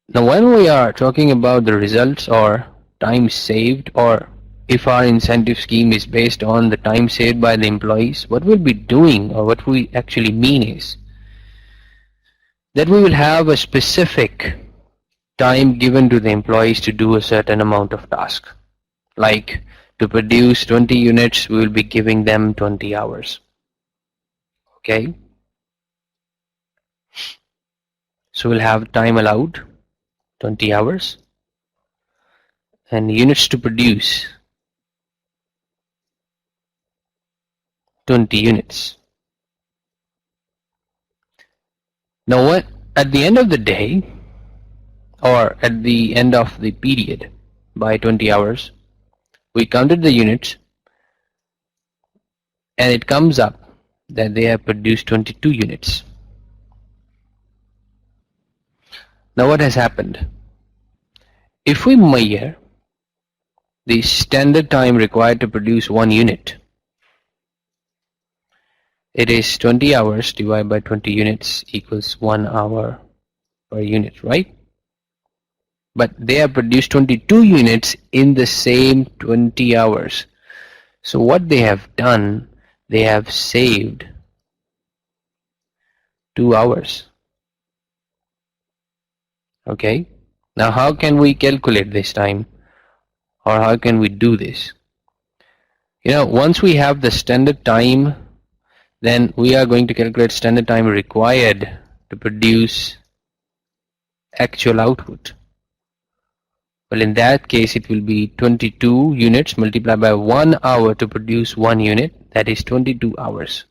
Now, when we are talking about the results or time saved, or if our incentive scheme is based on the time saved by the employees, what we'll be doing, or what we actually mean is that we will have a specific time given to the employees to do a certain amount of task. Like to produce 20 units, we will be giving them 20 hours. Okay. So we'll have time allowed, 20 hours, and units to produce, 20 units. Now what, at the end of the day, or at the end of the period by 20 hours, we counted the units and it comes up that they have produced 22 units. Now what has happened? If we measure the standard time required to produce one unit, it is 20 hours divided by 20 units equals 1 hour per unit, right? But they have produced 22 units in the same 20 hours. So what they have done, they have saved 2 hours. Okay. Now how can we calculate this time, or how can we do this? Once we have the standard time, then we are going to calculate standard time required to produce actual output. Well, in that case, it will be 22 units multiplied by 1 hour to produce 1 unit. That is 22 hours.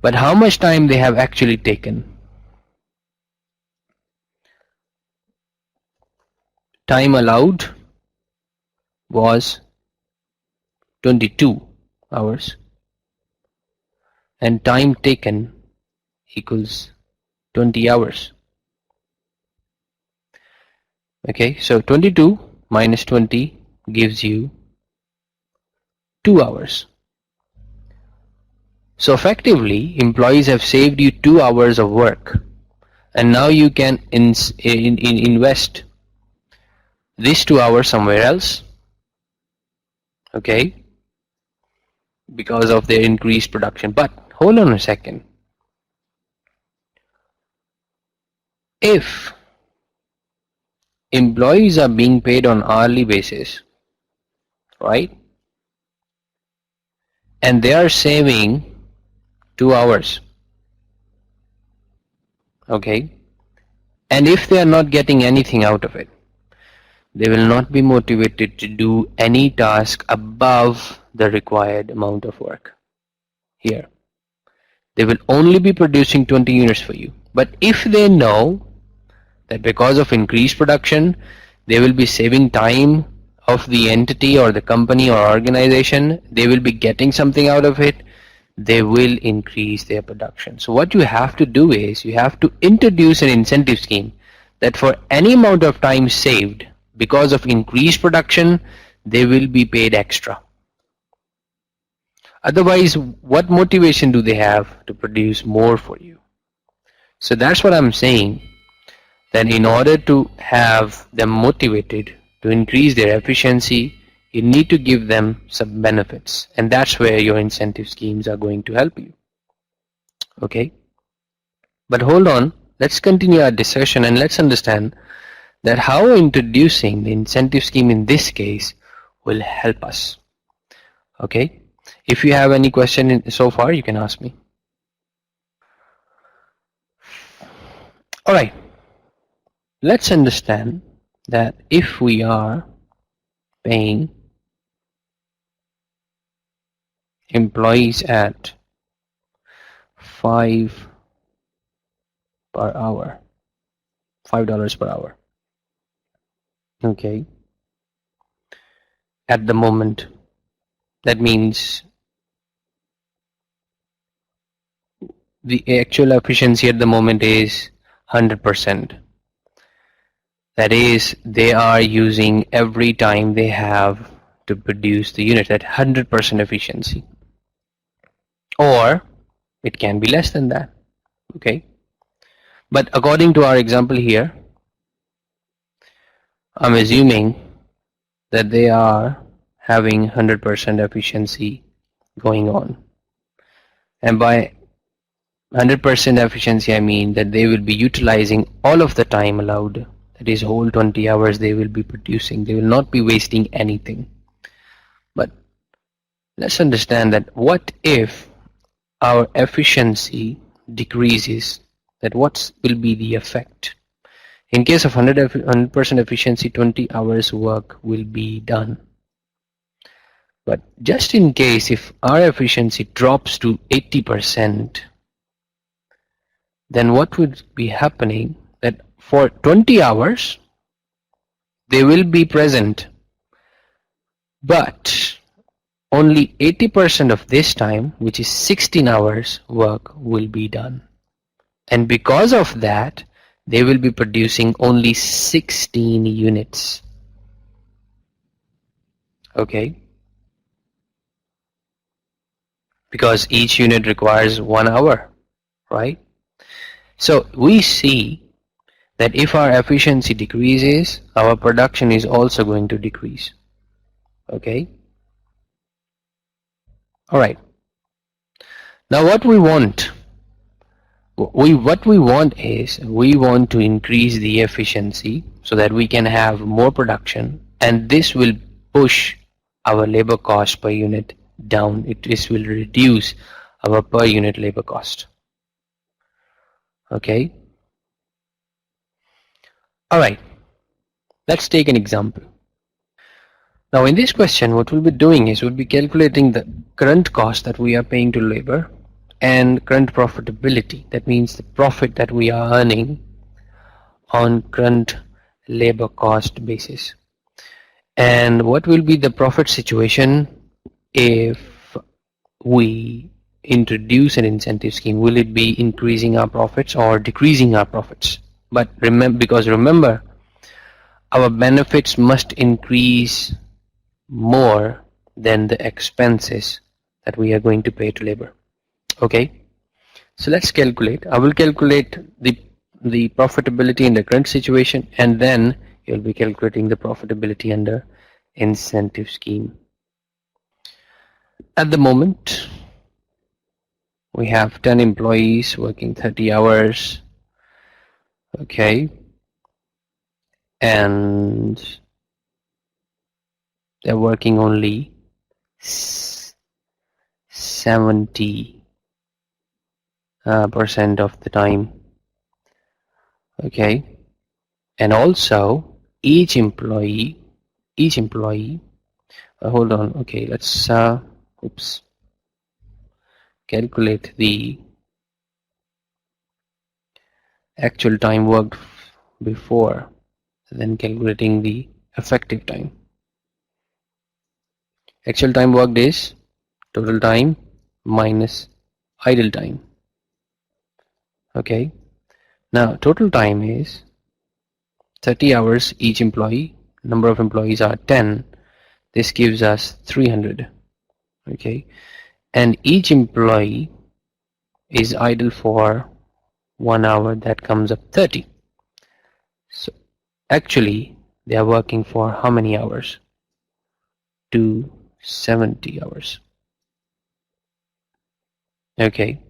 But how much time they have actually taken? Time allowed was 22 hours, and time taken equals 20 hours. Okay, so 22 minus 20 gives you 2 hours. So effectively, employees have saved you 2 hours of work, and now you can invest these 2 hours somewhere else, okay, because of their increased production. But hold on a second. If employees are being paid on hourly basis, right, and they are saving 2 hours, okay, and if they are not getting anything out of it, they will not be motivated to do any task above the required amount of work. Here, they will only be producing 20 units for you. But if they know that because of increased production, they will be saving time of the entity or the company or organization, they will be getting something out of it, they will increase their production. So what you have to do is you have to introduce an incentive scheme that for any amount of time saved because of increased production, they will be paid extra. Otherwise, what motivation do they have to produce more for you? So that's what I'm saying, that in order to have them motivated to increase their efficiency, you need to give them some benefits, and that's where your incentive schemes are going to help you. Okay, but hold on, let's continue our discussion and let's understand that how introducing the incentive scheme in this case will help us. Okay, if you have any question so far, you can ask me. All right, let's understand that if we are paying employees at 5 per hour, $5 per hour, okay, at the moment, that means the actual efficiency at the moment is 100%. That is, they are using every time they have to produce the unit at 100% efficiency, or it can be less than that. Okay, but according to our example here, I'm assuming that they are having 100% efficiency going on. And by 100% efficiency, I mean that they will be utilizing all of the time allowed. That is, whole 20 hours they will be producing. They will not be wasting anything. But let's understand that what if our efficiency decreases? That what will be the effect? In case of 100% efficiency, 20 hours work will be done. But just in case if our efficiency drops to 80%, then what would be happening? That for 20 hours, they will be present, but only 80% of this time, which is 16 hours work, will be done. And because of that, they will be producing only 16 units. Okay? Because each unit requires 1 hour, right? So we see that if our efficiency decreases, our production is also going to decrease. Okay? Alright. Now what we want is we want to increase the efficiency so that we can have more production, and this will push our labor cost per unit down. This will reduce our per unit labor cost. Okay. Alright, let's take an example. Now in this question, what we'll be doing is we'll be calculating the current cost that we are paying to labor and current profitability. That means the profit that we are earning on current labor cost basis. And what will be the profit situation if we introduce an incentive scheme? Will it be increasing our profits or decreasing our profits? But remember, our benefits must increase more than the expenses that we are going to pay to labor. Okay, so let's calculate. I will calculate the profitability in the current situation, and then you'll be calculating the profitability under incentive scheme. At the moment, we have 10 employees working 30 hours. Okay, and they're working only 70% of the time. Okay, and also each employee hold on. Okay, let's calculate the actual time worked before, then calculating the effective time. Actual time worked is total time minus idle time. Okay, now total time is 30 hours each employee. Number of employees are 10. This gives us 300. Okay, and each employee is idle for 1 hour. That comes up 30. So actually they are working for how many hours? 270 hours. Okay,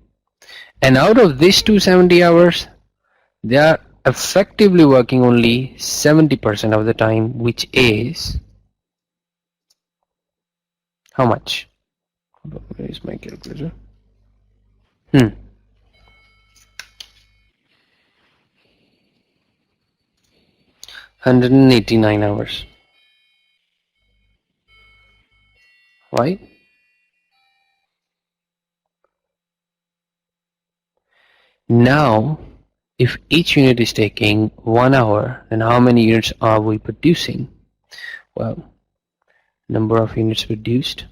and out of this 270 hours, they are effectively working only 70% of the time, which is how much? Where is my calculator? 189 hours, right? Now, if each unit is taking 1 hour, then how many units are we producing? Well, number of units produced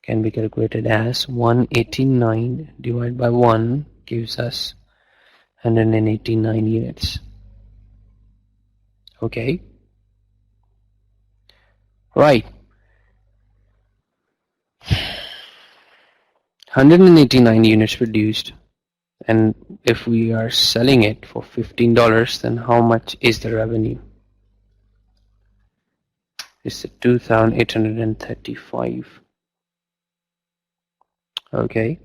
can be calculated as 189 divided by 1 gives us 189 units. Okay, right. 189 units produced, And if we are selling it for $15, then how much is the revenue? It's 2,835. Okay.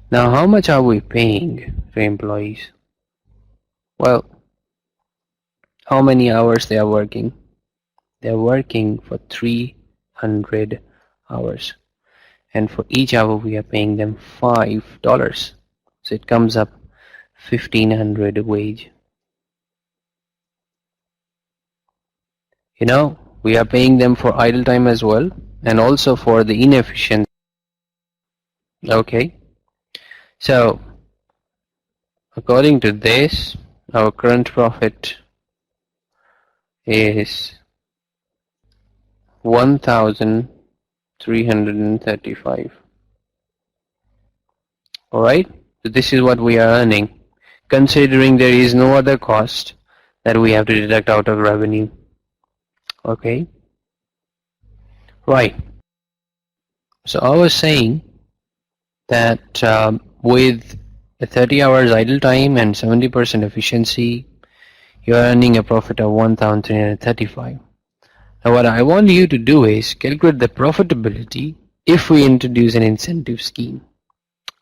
Now how much are we paying to employees? Well, how many hours they are working? They are working for 300 hours. And for each hour we are paying them $5. So it comes up 1,500 wage. You know, we are paying them for idle time as well, and also for the inefficiency. Okay, so according to this, our current profit is 1,335. Alright, so this is what we are earning, considering there is no other cost that we have to deduct out of revenue. Okay, right. So I was saying that with a 30 hours idle time and 70% efficiency, you're earning a profit of 1,335. Now what I want you to do is calculate the profitability if we introduce an incentive scheme.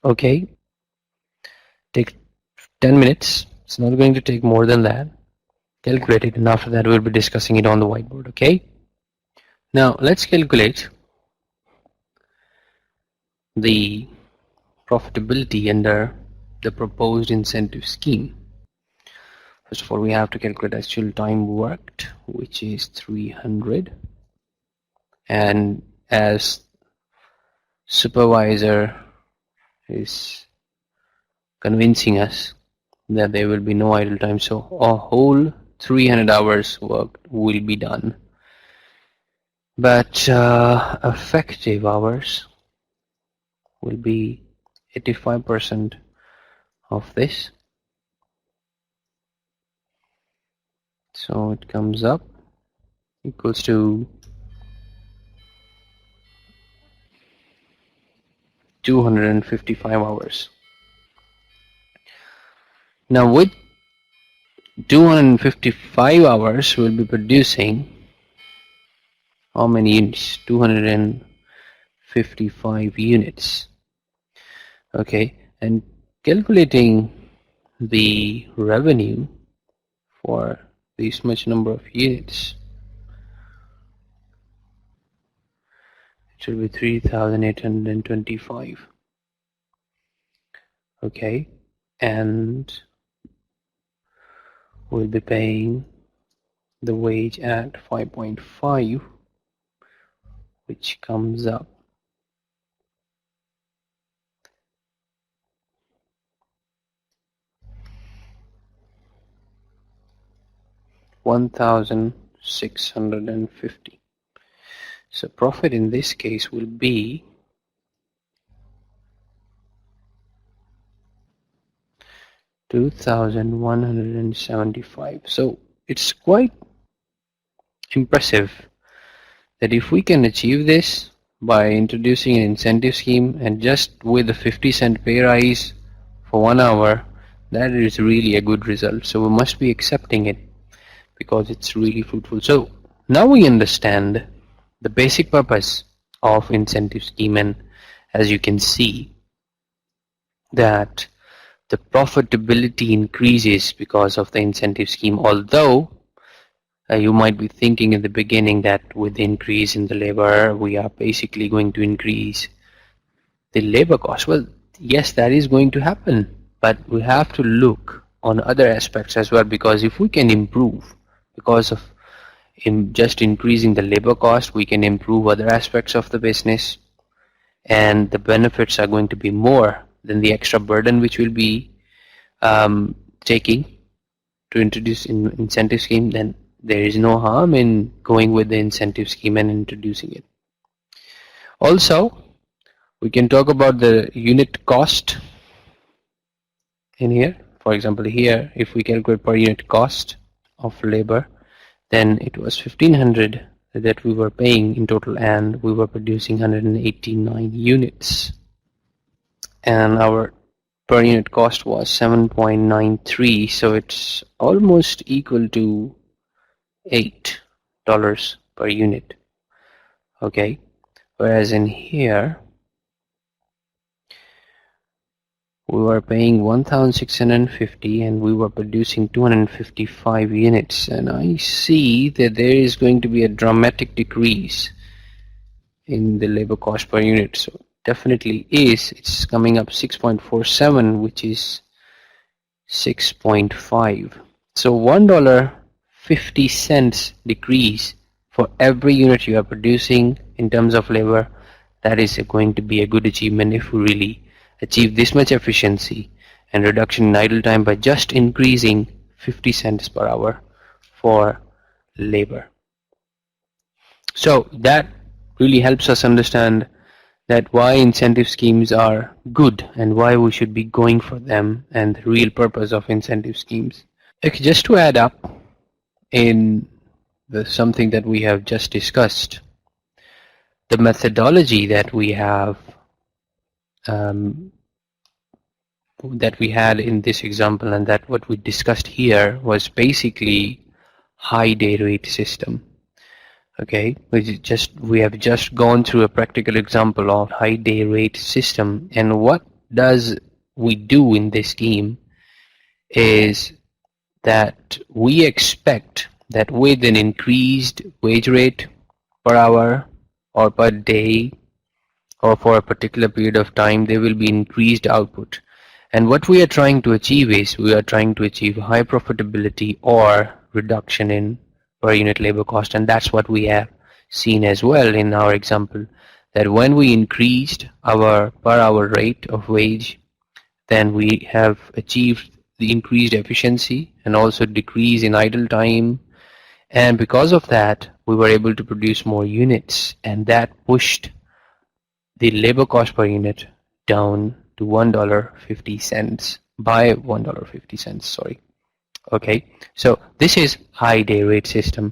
Okay, take 10 minutes. It's not going to take more than that. Calculate it, and after that we'll be discussing it on the whiteboard. Okay, now let's calculate the profitability under the proposed incentive scheme. First of all, we have to calculate actual time worked, which is 300, and as supervisor is convincing us that there will be no idle time, so a whole 300 hours worked will be done, but effective hours will be 85% of this. So it comes up equals to 255 hours. Now with 255 hours we'll be producing how many units? 255 units. Okay, and calculating the revenue for this much number of units, it should be 3,825. Okay, and we'll be paying the wage at 5.5, which comes up $1,650. So profit in this case will be $2,175. So it's quite impressive that if we can achieve this by introducing an incentive scheme and just with a 50-cent pay rise for 1 hour, that is really a good result. So we must be accepting it because it's really fruitful. So now we understand the basic purpose of incentive scheme, and as you can see that the profitability increases because of the incentive scheme, although you might be thinking in the beginning that with the increase in the labor we are basically going to increase the labor cost. Well, yes, that is going to happen, but we have to look on other aspects as well, because if we can improve because of just increasing the labor cost, we can improve other aspects of the business, and the benefits are going to be more than the extra burden which will be taking to introduce an incentive scheme. Then there is no harm in going with the incentive scheme and introducing it. Also, we can talk about the unit cost in here. For example, here if we calculate per unit cost of labor, then it was 1,500 that we were paying in total, and we were producing 189 units, and our per unit cost was 7.93, so it's almost equal to $8 per unit. Okay, whereas in here we were paying 1,650 and we were producing 255 units, and I see that there is going to be a dramatic decrease in the labor cost per unit. So definitely it's coming up 6.47, which is 6.5. So $1.50 decrease for every unit you are producing in terms of labor. That is going to be a good achievement if we really achieve this much efficiency and reduction in idle time by just increasing 50 cents per hour for labor. So that really helps us understand that why incentive schemes are good and why we should be going for them and the real purpose of incentive schemes. Okay, just to add up in something that we have just discussed, the methodology that we have that we had in this example and that what we discussed here was basically high day rate system. Okay, we have just gone through a practical example of high day rate system, and what does we do in this scheme is that we expect that with an increased wage rate per hour or per day or for a particular period of time, there will be increased output. And what we are trying to achieve is we are trying to achieve high profitability or reduction in per unit labor cost, and that's what we have seen as well in our example, that when we increased our per hour rate of wage, then we have achieved the increased efficiency and also decrease in idle time, and because of that we were able to produce more units, and that pushed the labor cost per unit down to $1.50 by $1.50, sorry. Okay, so this is high day rate system.